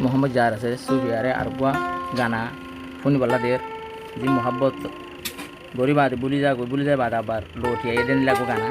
মোহাম্মদ জাহার আছে সুফিয়ারে আর গুয়া গানা শুনিবলাদের যি মোহাব্বত গরিবাদ বুলি যায় বাদ আবার লটিয়া এদিন লাগো গানা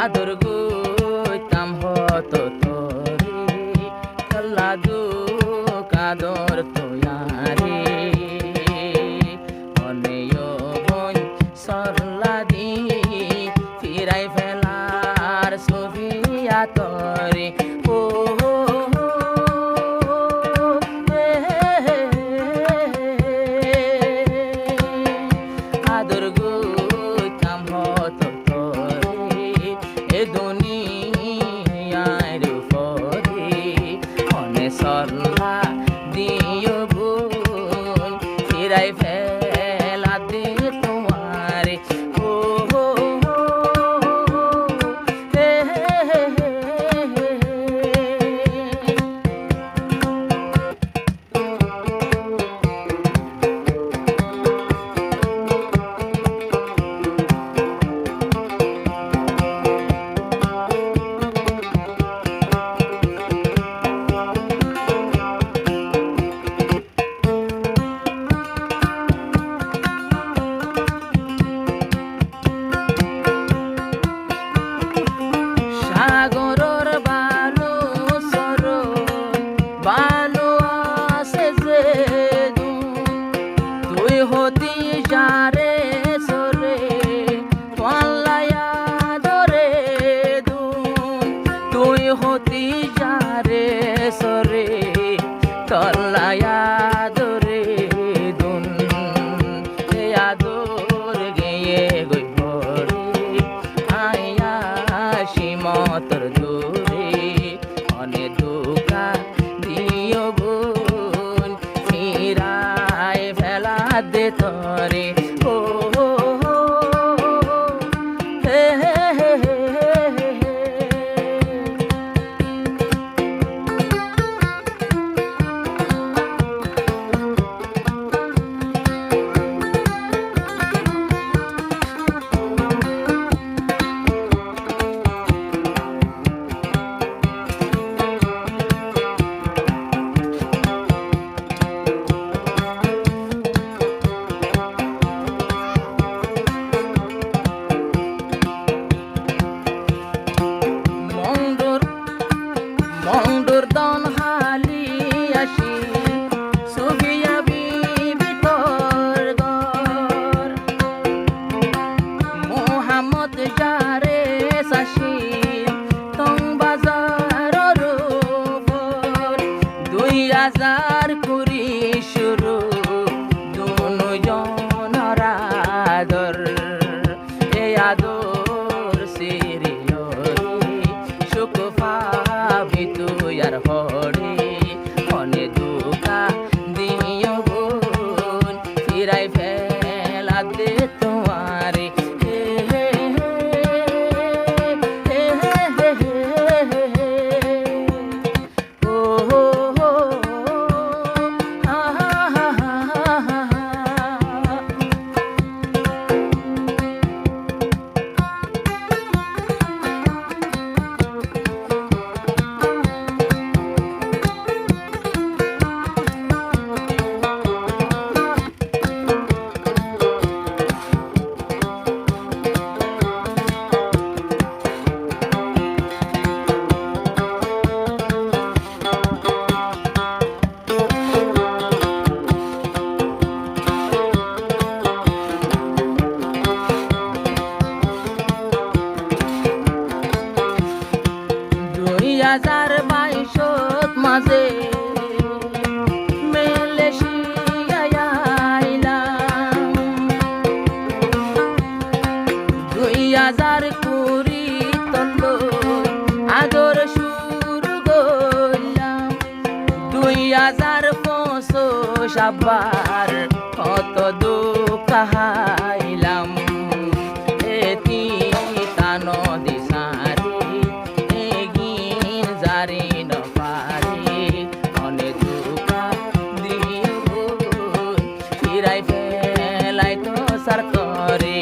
আদর গইতাম হতো তোরে কল্লা দুঃখ আদর তোয়ারে অনেয় বন সরলা দি ফিরাই ফেলার সফিয়া তরে ও আদর গইতাম হতো দুনিয়ার উপরে অনে সরলা দিও বোন ফিরাই ফেলা দে তোমারে ও সাগরর বালু সর বালু আসে যে তুই হতি যারে সরে পাল্লায়া ধরে তুই হতি যারে সরে তল্লায়া ধরে দুন আদর গেয়ে গই ভরে আয়া সীমতর দূরে অনে দুকা দিও বোন ফিরাই ফেলা দে তরে ও হে হে হে হে হে মংডুর দন হালি আসি সুফিয়া বিবি তোর ঘর মোহাম্মদ জারে সাসি তং বাজারর উপর 2000 কুড়ি শুরু দুনো জনর আদর এ আদর সিরিয়রি সুখ পাবি তুই আর হরে অনে দুকা দিও বোন ফিরাই ফেলা দে তোমারে হে হে হে হে হে হে হে ও হো হো হা হা হা হা হা হাজার বাইশত মাঝে মালয়েশিয়ায় আইলাম 2020 তন্ন আদর শুরু করলাম 2025 আবার কত দুঃখ হাইলাম এতি তানো দিশারি এগিন জারি নপারি অনে দুঃখ দিও ফিরাই ফেলাই তো সারতরে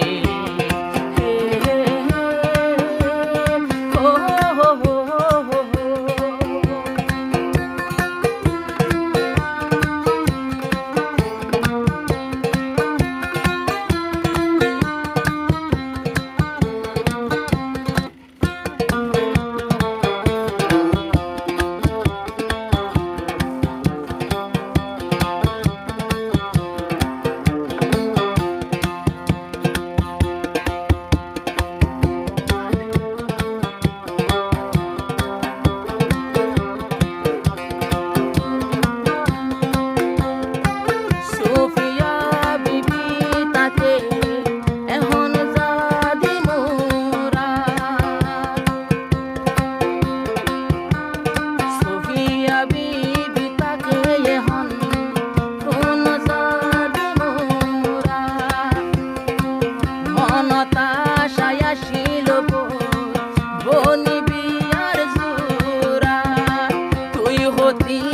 বনি বিয়ার জোড়া তুই হতি